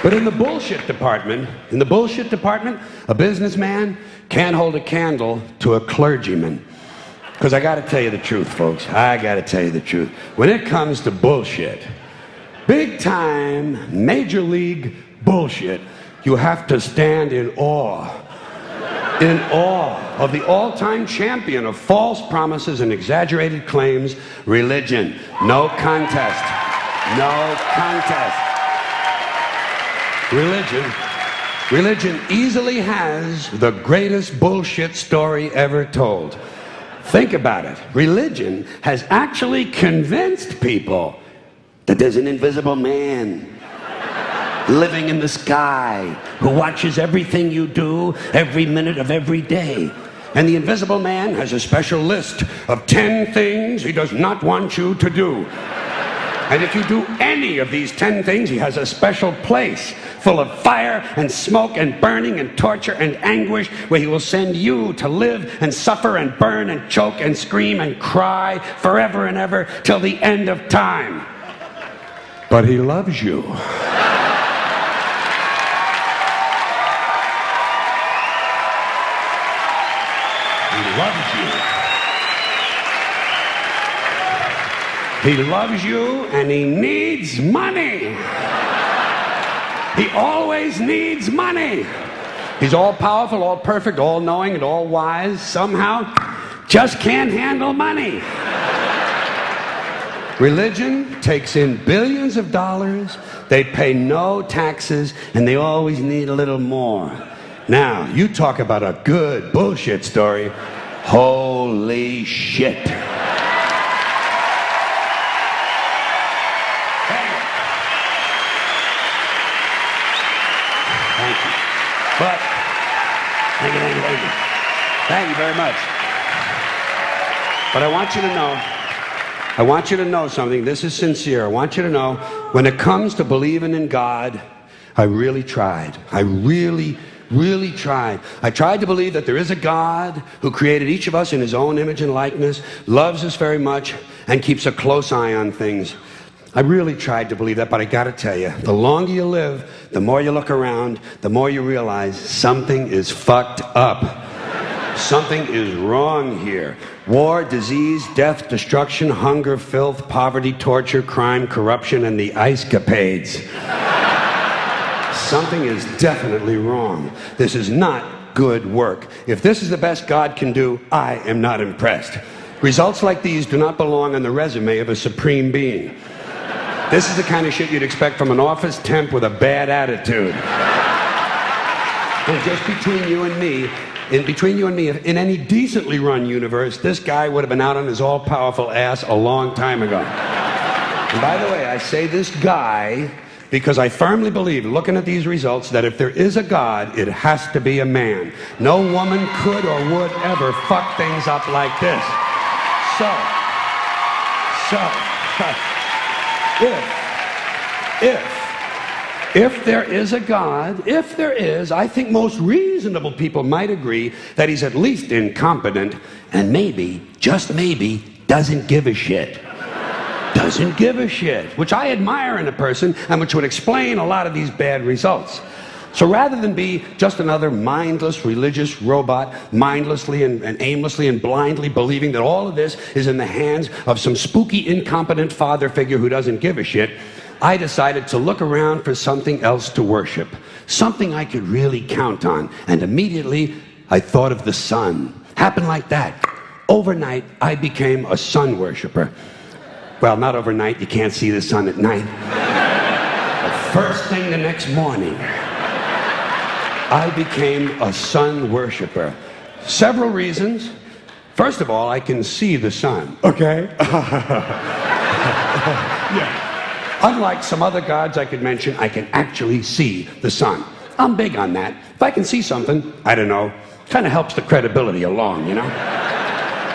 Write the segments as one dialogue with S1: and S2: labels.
S1: But in the bullshit department, a businessman can't hold a candle to a clergyman. Because I got to tell you the truth, folks. I got to tell you the truth. When it comes to bullshit, big time, major league bullshit, you have to stand in awe of the all-time champion of false promises and exaggerated claims, religion. No contest. No contest. Religion easily has the greatest bullshit story ever told. Think about it. Religion has actually convinced people that there's an invisible man living in the sky who watches everything you do every minute of every day. And the invisible man has a special list of 10 things he does not want you to do. And if you do any of these 10 things, he has a special place full of fire and smoke and burning and torture and anguish where he will send you to live and suffer and burn and choke and scream and cry forever and ever till the end of time. But he loves you. He loves you. He loves you and he needs money. He always needs money. He's all powerful, all perfect, all knowing, and all wise. Somehow, just can't handle money. Religion takes in billions of dollars. They pay no taxes, and they always need a little more. Now, you talk about a good bullshit story. Holy shit. But, thank you very much. But I want you to know something. This is sincere. I want you to know, when it comes to believing in God, I really tried. I really tried. I tried to believe that there is a God who created each of us in his own image and likeness, loves us very much, and keeps a close eye on things. I really tried to believe that, but I gotta tell you, the longer you live, the more you look around, the more you realize something is fucked up. Something is wrong here. War, disease, death, destruction, hunger, filth, poverty, torture, crime, corruption, and the ice-capades. Something is definitely wrong. This is not good work. If this is the best God can do, I am not impressed. Results like these do not belong on the resume of a supreme being. This is the kind of shit you'd expect from an office temp with a bad attitude. And just between you and me, in any decently run universe, this guy would have been out on his all-powerful ass a long time ago. And by the way, I say this guy because I firmly believe, looking at these results, that if there is a God, it has to be a man. No woman could or would ever fuck things up like this. If there is a God, if there is, I think most reasonable people might agree that he's at least incompetent and maybe, just maybe, doesn't give a shit. Doesn't give a shit, which I admire in a person and which would explain a lot of these bad results. So rather than be just another mindless religious robot, mindlessly and aimlessly and blindly believing that all of this is in the hands of some spooky, incompetent father figure who doesn't give a shit, I decided to look around for something else to worship, something I could really count on. And immediately, I thought of the sun. Happened like that. Overnight, I became a sun worshiper. Well, not overnight. You can't see the sun at night. But first thing the next morning, I became a sun worshiper. Several reasons. First of all, I can see the sun. Okay? Yeah. Unlike some other gods I could mention, I can actually see the sun. I'm big on that. If I can see something, I don't know, kind of helps the credibility along, you know?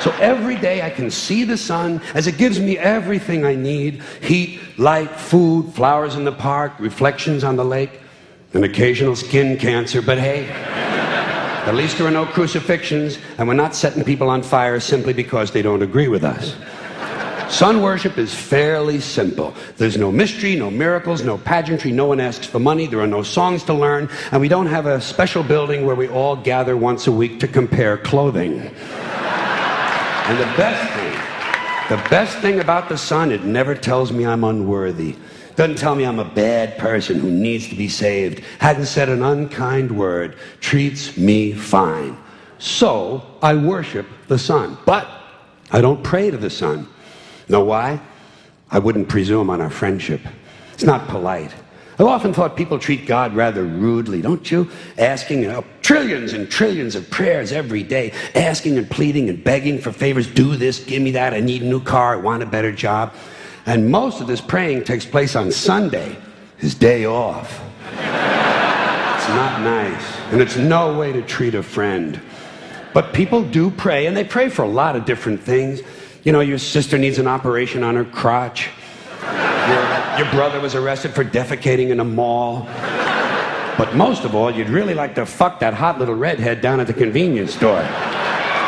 S1: So every day I can see the sun as it gives me everything I need: heat, light, food, flowers in the park, reflections on the lake, an occasional skin cancer. But hey, at least there are no crucifixions, and we're not setting people on fire simply because they don't agree with us. Sun worship is fairly simple. There's no mystery, no miracles, no pageantry. No one asks for money. There are no songs to learn. And we don't have a special building where we all gather once a week to compare clothing. And the best thing about the sun, it never tells me I'm unworthy. Doesn't tell me I'm a bad person who needs to be saved. Hadn't said an unkind word. Treats me fine. So I worship the sun. But I don't pray to the sun. Know why? I wouldn't presume on our friendship. It's not polite. I've often thought people treat God rather rudely, don't you? Asking trillions and trillions of prayers every day, asking and pleading and begging for favors. Do this, give me that, I need a new car, I want a better job. And most of this praying takes place on Sunday, his day off. It's not nice, and it's no way to treat a friend. But people do pray, and they pray for a lot of different things. You know, your sister needs an operation on her crotch. Your brother was arrested for defecating in a mall. But most of all, you'd really like to fuck that hot little redhead down at the convenience store.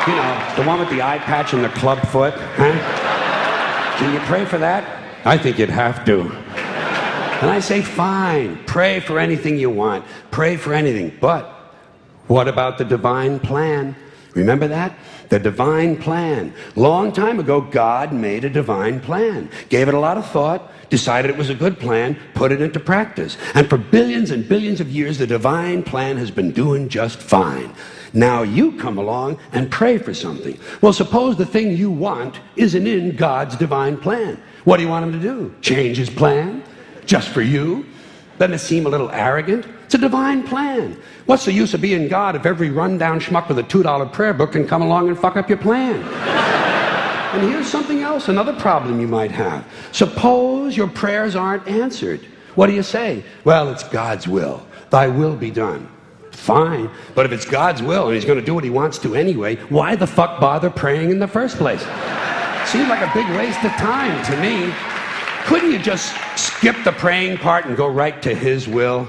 S1: You know, the one with the eye patch and the club foot, huh? Can you pray for that? I think you'd have to. And I say, fine, pray for anything you want. Pray for anything. But what about the divine plan? Remember that? The divine plan. Long time ago, God made a divine plan. Gave it a lot of thought, decided it was a good plan, put it into practice. And for billions and billions of years, the divine plan has been doing just fine. Now you come along and pray for something. Well, suppose the thing you want isn't in God's divine plan. What do you want him to do? Change his plan? Just for you? Doesn't it seem a little arrogant? It's a divine plan. What's the use of being God if every rundown schmuck with a $2 prayer book can come along and fuck up your plan? And here's something else, another problem you might have. Suppose your prayers aren't answered. What do you say? Well, it's God's will. Thy will be done. Fine, but if it's God's will and he's going to do what he wants to anyway, why the fuck bother praying in the first place? Seems like a big waste of time to me. Couldn't you just skip the praying part and go right to his will?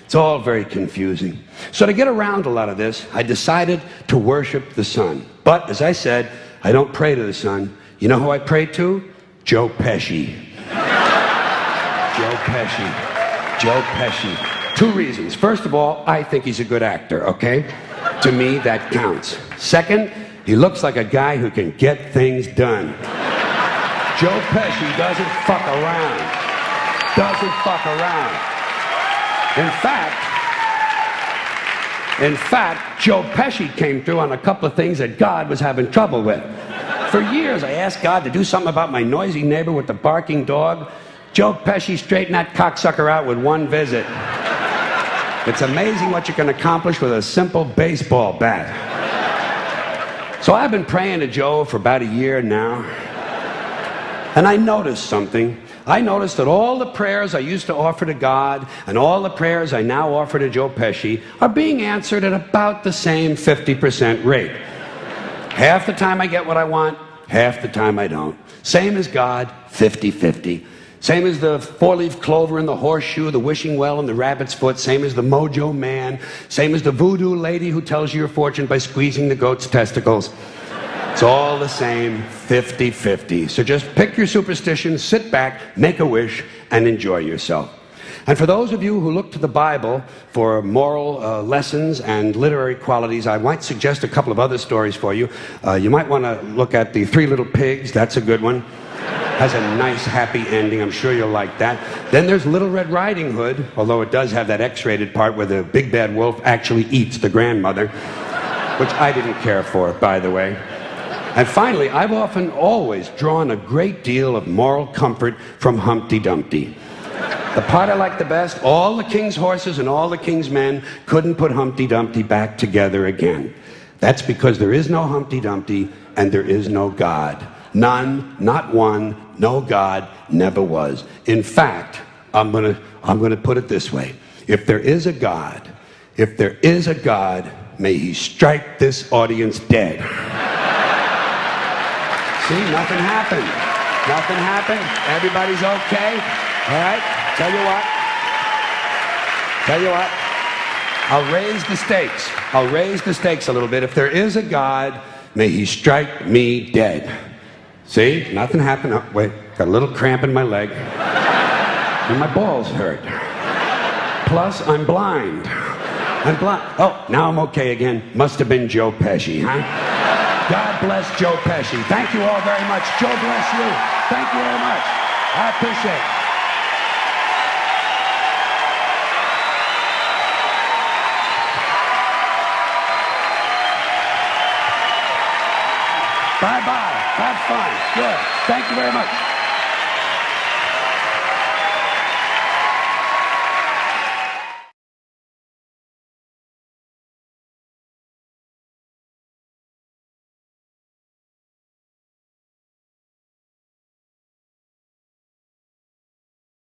S1: It's all very confusing. So to get around a lot of this, I decided to worship the sun. But, as I said, I don't pray to the sun. You know who I pray to? Joe Pesci. Joe Pesci. Joe Pesci. Two reasons. First of all, I think he's a good actor, okay? To me, that counts. Second, he looks like a guy who can get things done. Joe Pesci doesn't fuck around. Doesn't fuck around. In fact, Joe Pesci came through on a couple of things that God was having trouble with. For years, I asked God to do something about my noisy neighbor with the barking dog. Joe Pesci straightened that cocksucker out with one visit. It's amazing what you can accomplish with a simple baseball bat. So I've been praying to Joe for about a year now. And I noticed something. I noticed that all the prayers I used to offer to God and all the prayers I now offer to Joe Pesci are being answered at about the same 50% rate. Half the time I get what I want, half the time I don't. Same as God, 50-50. Same as the four-leaf clover and the horseshoe, the wishing well and the rabbit's foot. Same as the mojo man. Same as the voodoo lady who tells you your fortune by squeezing the goat's testicles. It's all the same, 50-50. So just pick your superstition, sit back, make a wish, and enjoy yourself. And for those of you who look to the Bible for moral lessons and literary qualities, I might suggest a couple of other stories for you. You might want to look at The Three Little Pigs. That's a good one. Has a nice, happy ending. I'm sure you'll like that. Then there's Little Red Riding Hood, although it does have that X-rated part where the big bad wolf actually eats the grandmother, which I didn't care for, by the way. And finally, I've always drawn a great deal of moral comfort from Humpty Dumpty. The part I like the best, all the king's horses and all the king's men couldn't put Humpty Dumpty back together again. That's because there is no Humpty Dumpty and there is no God. None, not one, no God, never was. In fact, I'm gonna put it this way. If there is a God, may he strike this audience dead. See, nothing happened. Nothing happened. Everybody's okay. All right? Tell you what. I'll raise the stakes. I'll raise the stakes a little bit. If there is a God, may he strike me dead. See? Nothing happened. Oh, wait, got a little cramp in my leg. And my balls hurt. Plus, I'm blind. I'm blind. Oh, now I'm okay again. Must have been Joe Pesci, huh? God bless Joe Pesci. Thank you all very much. Joe bless you. Thank you very much. I appreciate it. Bye-bye. Have fun. Good. Thank you very much.